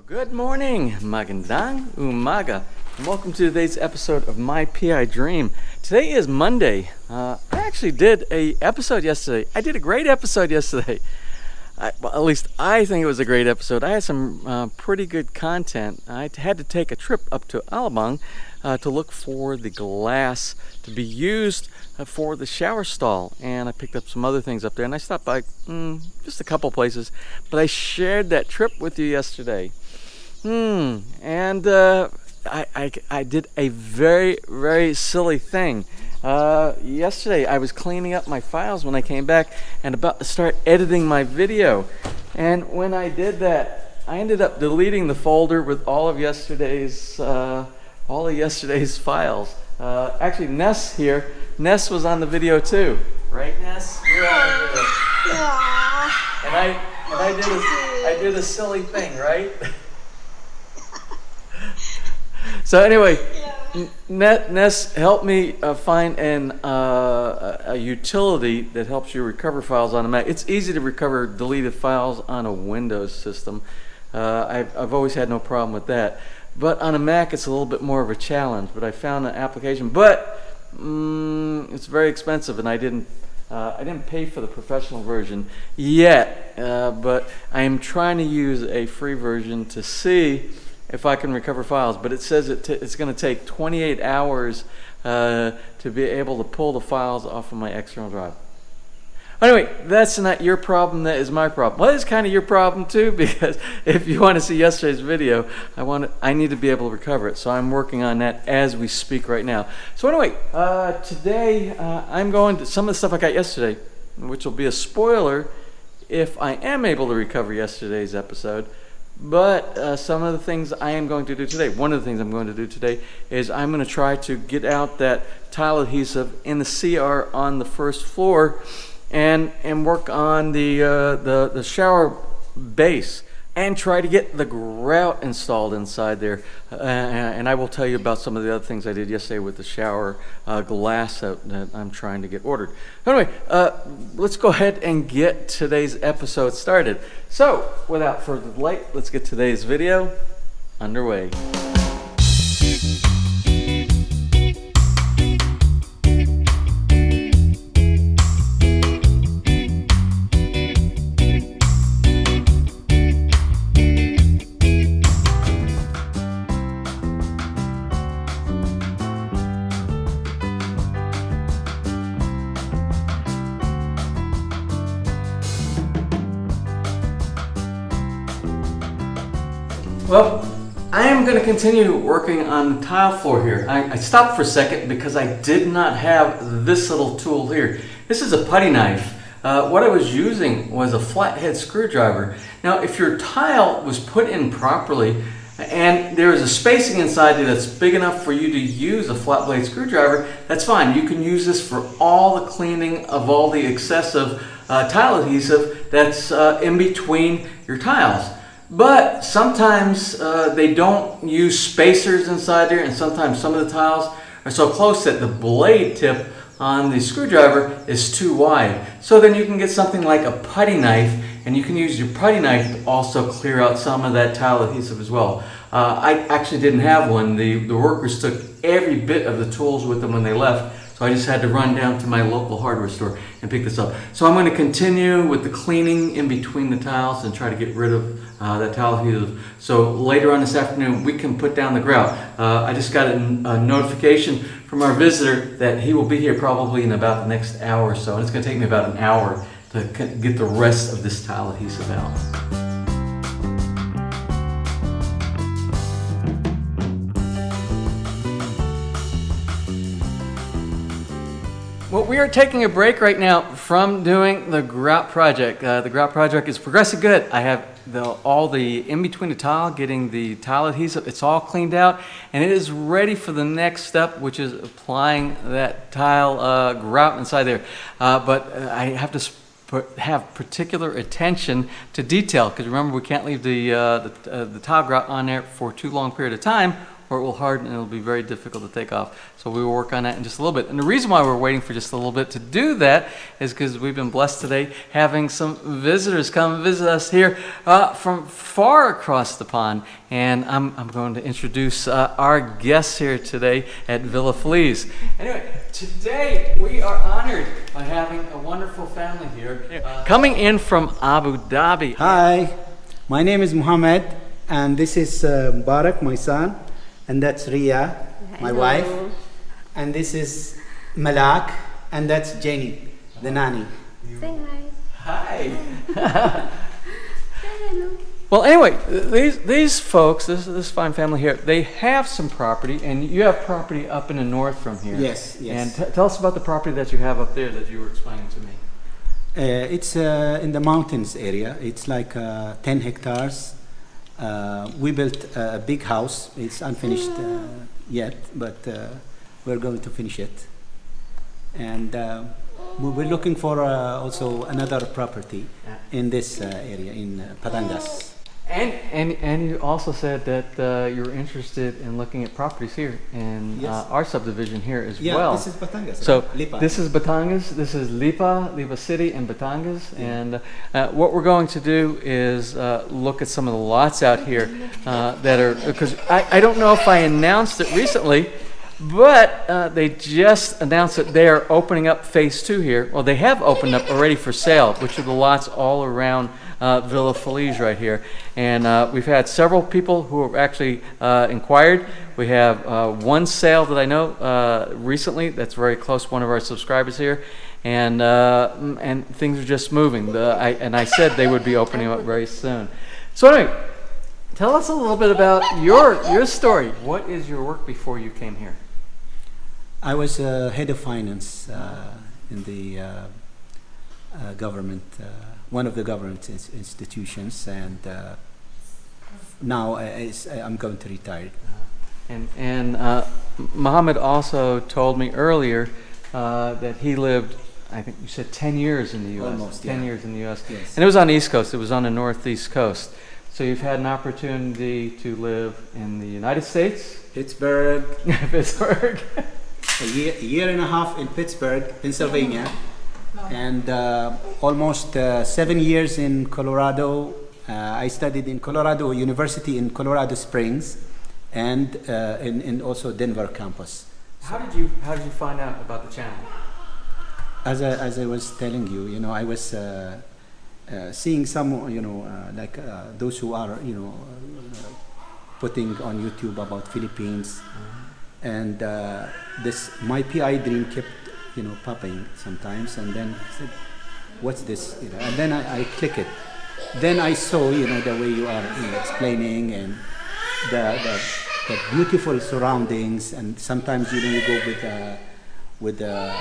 Good morning, magandang umaga, and welcome to today's episode of My PI Dream. Today is Monday. I actually did a episode yesterday. I did a great episode yesterday. Well, at least I think it was a great episode. I had some pretty good content. I had to take a trip up to Alabang to look for the glass to be used for the shower stall, and I picked up some other things up there, and I stopped by just a couple places, but I shared that trip with you yesterday. And I did a very silly thing. Yesterday I was cleaning up my files when I came back and about to start editing my video, and when I did that, I ended up deleting the folder with all of yesterday's files. Actually, Ness here. Ness was on the video too, right, Ness? You're on the video. And I did a silly thing, right? So anyway, Ness helped me find a utility that helps you recover files on a Mac. It's easy to recover deleted files on a Windows system. I've always had no problem with that. But on a Mac, it's a little bit more of a challenge. But I found an application, but it's very expensive, and I didn't pay for the professional version yet. But I am trying to use a free version to see if I can recover files, but it says it's going to take 28 hours to be able to pull the files off of my external drive. Anyway, that's not your problem, that is my problem. Well, it's kind of your problem too, because if you want to see yesterday's video, I need to be able to recover it, so I'm working on that as we speak right now. So anyway, today I'm going to some of the stuff I got yesterday, which will be a spoiler if I am able to recover yesterday's episode. But some of the things I am going to do today, one of the things I'm going to do today is I'm going to try to get out that tile adhesive in the CR on the first floor and work on the shower base and try to get the grout installed inside there. And I will tell you about some of the other things I did yesterday with the shower glass that I'm trying to get ordered. Anyway, let's go ahead and get today's episode started. So, without further delay, let's get today's video underway. Well, I am going to continue working on the tile floor here. I stopped for a second because I did not have this little tool here. This is a putty knife. What I was using was a flathead screwdriver. Now, if your tile was put in properly and there is a spacing inside there that's big enough for you to use a flat blade screwdriver, that's fine. You can use this for all the cleaning of all the excessive tile adhesive that's in between your tiles. But sometimes they don't use spacers inside there, and sometimes some of the tiles are so close that the blade tip on the screwdriver is too wide. So then you can get something like a putty knife, and you can use your putty knife to also clear out some of that tile adhesive as well. I actually didn't have one. The workers took every bit of the tools with them when they left. So I just had to run down to my local hardware store and pick this up. So I'm going to continue with the cleaning in between the tiles and try to get rid of that tile adhesive. So later on this afternoon, we can put down the grout. I just got a notification from our visitor that he will be here probably in about the next hour or so. And it's going to take me about an hour to get the rest of this tile adhesive out. Well, we are taking a break right now from doing the grout project. The grout project is progressing good. I have all the in between the tile, getting the tile adhesive, it's all cleaned out, and it is ready for the next step, which is applying that tile grout inside there. But I have to have particular attention to detail, because remember, we can't leave the tile grout on there for too long period of time, or it will harden and it'll be very difficult to take off. So we will work on that in just a little bit. And the reason why we're waiting for just a little bit to do that is because we've been blessed today having some visitors come visit us here from far across the pond. And I'm going to introduce our guests here today at Villa Feliz. Anyway, today we are honored by having a wonderful family here coming in from Abu Dhabi. Hi, my name is Mohamad, and this is Mubarak, my son, and that's Reah, my wife, and this is Malak, and that's Jenny, the nanny. Say hi. Hi. Hello. Well, anyway, these folks, this fine family here, they have some property, and you have property up in the north from here. Yes, yes. And tell us about the property that you have up there that you were explaining to me. It's in the mountains area. It's like 10 hectares. We built a big house. It's unfinished yet, but we're going to finish it. And we're looking for also another property in this area in Patangas. And you also said that you're interested in looking at properties here in our subdivision here as well. Yeah, this is Batangas. So Lipa. this is Batangas, this is Lipa City and Batangas. And what we're going to do is look at some of the lots out here that are, because I don't know if I announced it recently, but they just announced that they are opening up phase 2 here. Well, they have opened up already for sale, which are the lots all around Villa Feliz right here. And we've had several people who have actually inquired. We have one sale that I know recently that's very close, one of our subscribers here. And things are just moving. And I said they would be opening up very soon. So anyway, tell us a little bit about your story. What is your work before you came here? I was head of finance in the government, one of the government institutions, and now I'm going to retire. And Mohamad also told me earlier that he lived, I think you said 10 years in the U.S. Almost, 10 yeah. years in the U.S. Yes. And it was on the East Coast. It was on the Northeast Coast. So you've had an opportunity to live in the United States, Pittsburgh, Pittsburgh, a year and a half in Pittsburgh, Pennsylvania, and almost 7 years in Colorado. I studied in Colorado University in Colorado Springs, and in also Denver campus. How did you find out about the channel? As I was telling you, I was seeing some, like those who are, putting on YouTube about Philippines, and my PI dream kept, popping sometimes, and then I said, "What's this?" And then I click it. Then I saw, the way you are explaining, and the beautiful surroundings, and sometimes you go with the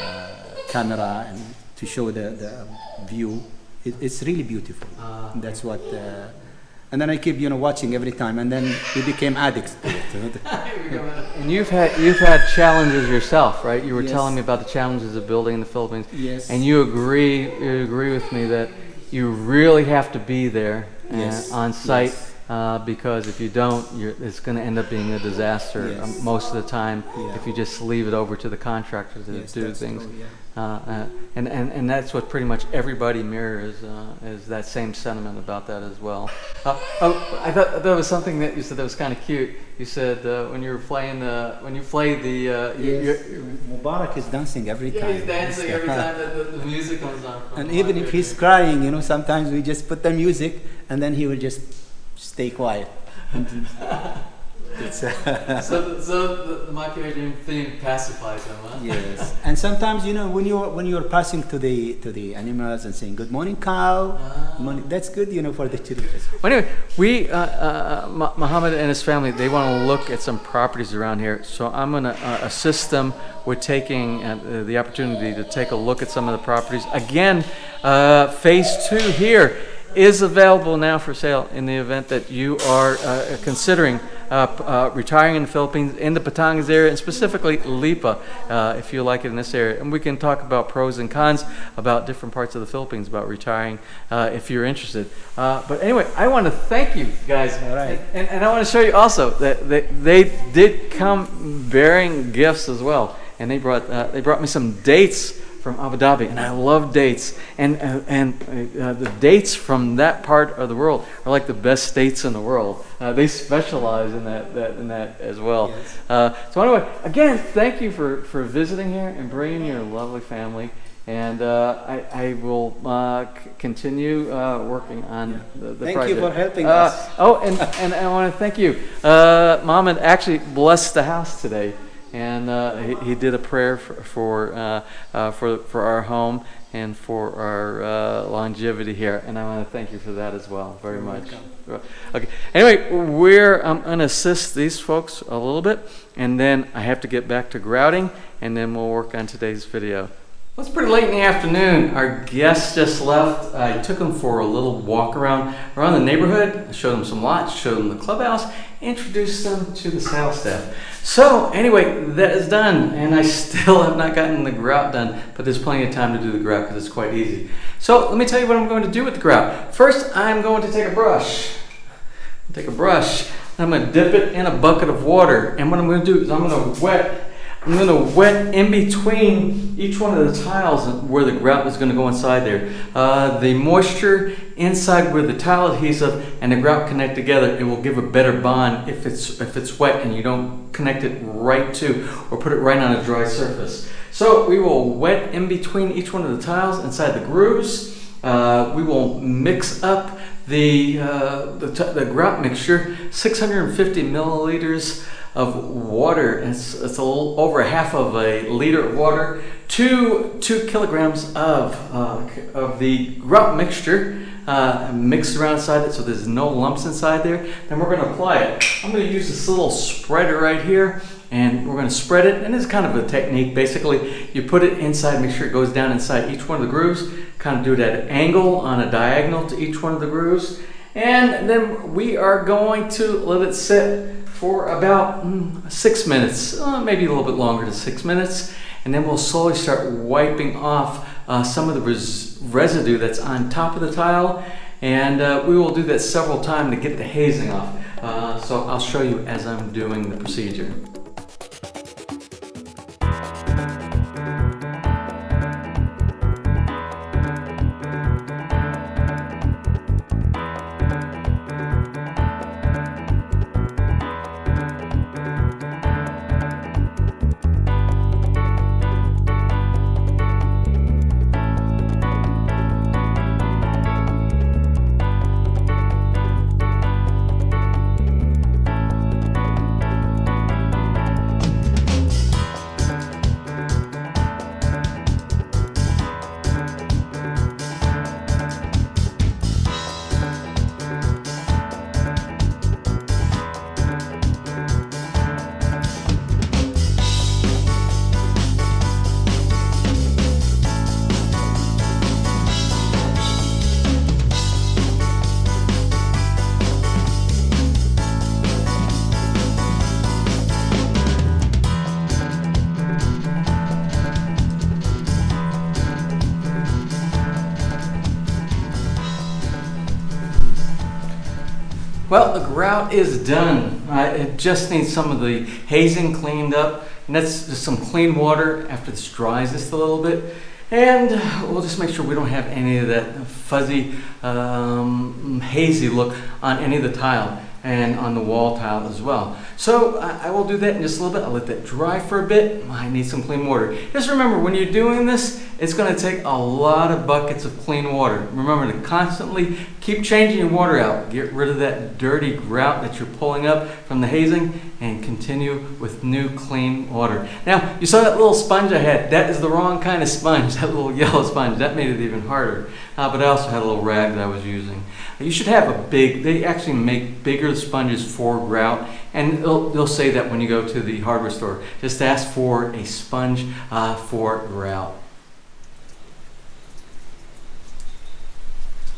camera and to show the view. It's really beautiful. That's what. And then I keep watching every time, and then we became addicts to it. And you've had challenges yourself, right? You were Yes. telling me about the challenges of building in the Philippines. Yes. And you agree with me that you really have to be there Yes. on site. Yes. Because if you don't, it's going to end up being a disaster Yes. most of the time Yeah. if you just leave it over to the contractor to Yes, do that's things. true, yeah. And that's what pretty much everybody mirrors, is that same sentiment about that as well. I thought there was something that you said that was kind of cute. You said when you played the Yes. Mubarak is dancing every time. he's dancing every time that the music comes on. And even if he's crying, sometimes we just put the music, and then he will just stay quiet. It's, So the Mohamad dream theme pacifies him, huh? yes. And sometimes when you're passing to the animals and saying good morning cow, good morning, that's good for the children. Well, anyway, Mohamad and his family, they want to look at some properties around here. So I'm going to assist them with taking the opportunity to take a look at some of the properties. Again, phase 2 here is available now for sale in the event that you are considering retiring in the Philippines, in the Batangas area, and specifically Lipa, if you like it in this area. And we can talk about pros and cons about different parts of the Philippines about retiring if you're interested. But anyway, I want to thank you guys. All right. And I want to show you also that they did come bearing gifts as well. And they brought me some dates from Abu Dhabi, and I love dates. And the dates from that part of the world are like the best dates in the world. They specialize in that as well. Yes. So anyway, again, thank you for visiting here and bringing your lovely family. And I will continue working on the Thank project. you for helping us. And I want to thank you. Mohamad actually blessed the house today. And he did a prayer for our home and for our longevity here, and I want to thank you for that as well, very much. Okay. Anyway, I'm going to assist these folks a little bit, and then I have to get back to grouting, and then we'll work on today's video. Well, it's pretty late in the afternoon. Our guests just left. I took them for a little walk around the neighborhood. I showed them some lots, showed them the clubhouse, introduced them to the sales staff. So anyway, that is done, and I still have not gotten the grout done, but there's plenty of time to do the grout because it's quite easy. So let me tell you what I'm going to do with the grout. First, I'm going to take a brush. I'm going to dip it in a bucket of water, and what I'm going to do is I'm going to wet in between each one of the tiles where the grout is going to go inside there. The moisture inside where the tile adhesive and the grout connect together, it will give a better bond if it's wet and you don't connect it right to or put it right on a dry surface. So we will wet in between each one of the tiles inside the grooves. We will mix up the grout mixture, 650 milliliters of water. It's a little over half of a liter of water, 2 kilograms of the grout mixture mixed around inside it so there's no lumps inside there. Then we're going to apply it. I'm going to use this little spreader right here, and we're going to spread it, and it's kind of a technique. Basically, you put it inside, make sure it goes down inside each one of the grooves, kind of do it at an angle on a diagonal to each one of the grooves, and then we are going to let it sit for about 6 minutes, maybe a little bit longer than 6 minutes, and then we'll slowly start wiping off some of the residue that's on top of the tile, and we will do that several times to get the hazing off. So I'll show you as I'm doing the procedure. Well, the grout is done. It just needs some of the hazing cleaned up, and that's just some clean water after this dries just a little bit. And we'll just make sure we don't have any of that fuzzy, hazy look on any of the tile and on the wall tile as well. So I will do that in just a little bit. I'll let that dry for a bit. I need some clean water. Just remember, when you're doing this, it's going to take a lot of buckets of clean water. Remember to constantly keep changing your water out. Get rid of that dirty grout that you're pulling up from the hazing and continue with new clean water. Now, you saw that little sponge I had. That is the wrong kind of sponge, that little yellow sponge. That made it even harder. But I also had a little rag that I was using. You should have a big, they actually make bigger sponges for grout, and they'll say that when you go to the hardware store. Just ask for a sponge for grout.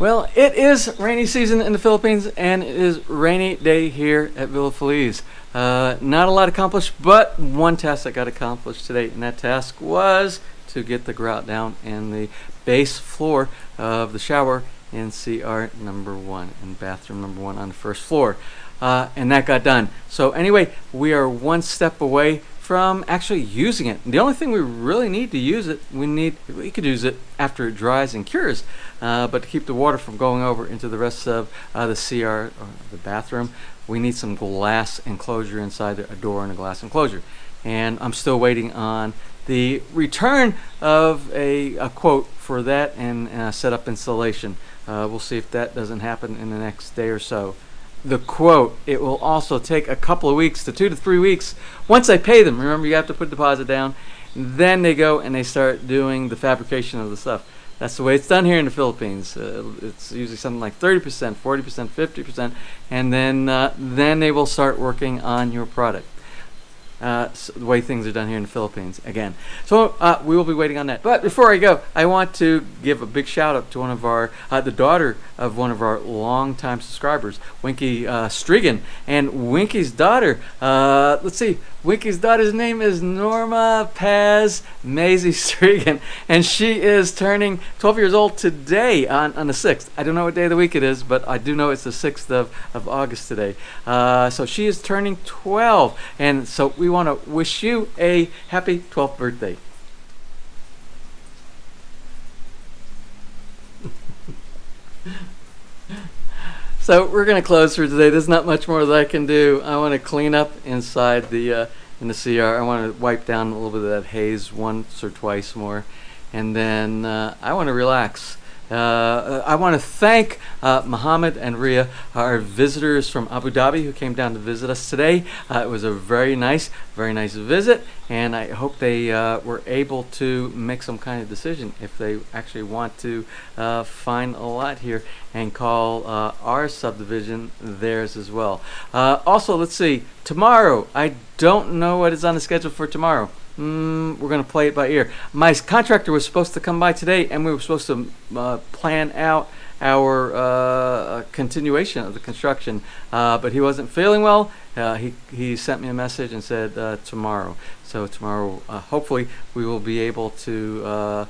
Well, it is rainy season in the Philippines, and it is rainy day here at Villa Feliz. Not a lot accomplished, but one task that got accomplished today, and that task was to get the grout down in the base floor of the shower in CR number 1 and bathroom number 1 on the first floor. And that got done. So anyway, we are one step away from actually using it. The only thing we really need to use it, we could use it after it dries and cures, but to keep the water from going over into the rest of the CR or the bathroom, we need some glass enclosure inside a door and a glass enclosure. And I'm still waiting on the return of a quote for that and set up installation. We'll see if that doesn't happen in the next day or so. The quote, it will also take a couple of weeks to 2 to 3 weeks once I pay them. Remember, you have to put deposit down. Then they go and they start doing the fabrication of the stuff. That's the way it's done here in the Philippines. It's usually something like 30%, 40%, 50%, and then they will start working on your product. So the way things are done here in the Philippines again. So we will be waiting on that. But before I go, I want to give a big shout out to one of our, the daughter of one of our longtime subscribers, Winky Strigan. And Winky's daughter, let's see, Winky's daughter's name is Norma Paz Maisie Strigan. And she is turning 12 years old today on the 6th. I don't know what day of the week it is, but I do know it's the 6th of August today. So she is turning 12. And so we want to wish you a happy 12th birthday. So we're going to close for today. There's not much more that I can do. I want to clean up inside the in the CR. I want to wipe down a little bit of that haze once or twice more, and then I want to relax. I want to thank Mohamad and Reah, our visitors from Abu Dhabi, who came down to visit us today. It was a very nice visit, and I hope they were able to make some kind of decision if they actually want to find a lot here and call our subdivision theirs as well. Also, let's see, tomorrow, I don't know what is on the schedule for tomorrow. We're going to play it by ear. My contractor was supposed to come by today, and we were supposed to plan out our continuation of the construction, but he wasn't feeling well. He sent me a message and said tomorrow. So tomorrow, hopefully, we will be able to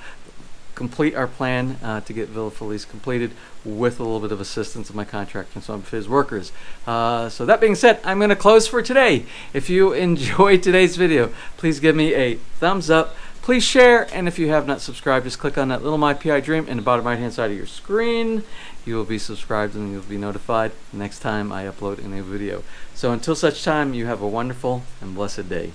complete our plan to get Villa Feliz completed with a little bit of assistance of my contractor and some of his workers. So that being said, I'm going to close for today. If you enjoyed today's video, please give me a thumbs up. Please share, and if you have not subscribed, just click on that little My PI Dream in the bottom right hand side of your screen. You will be subscribed and you'll be notified next time I upload a new video. So until such time, you have a wonderful and blessed day.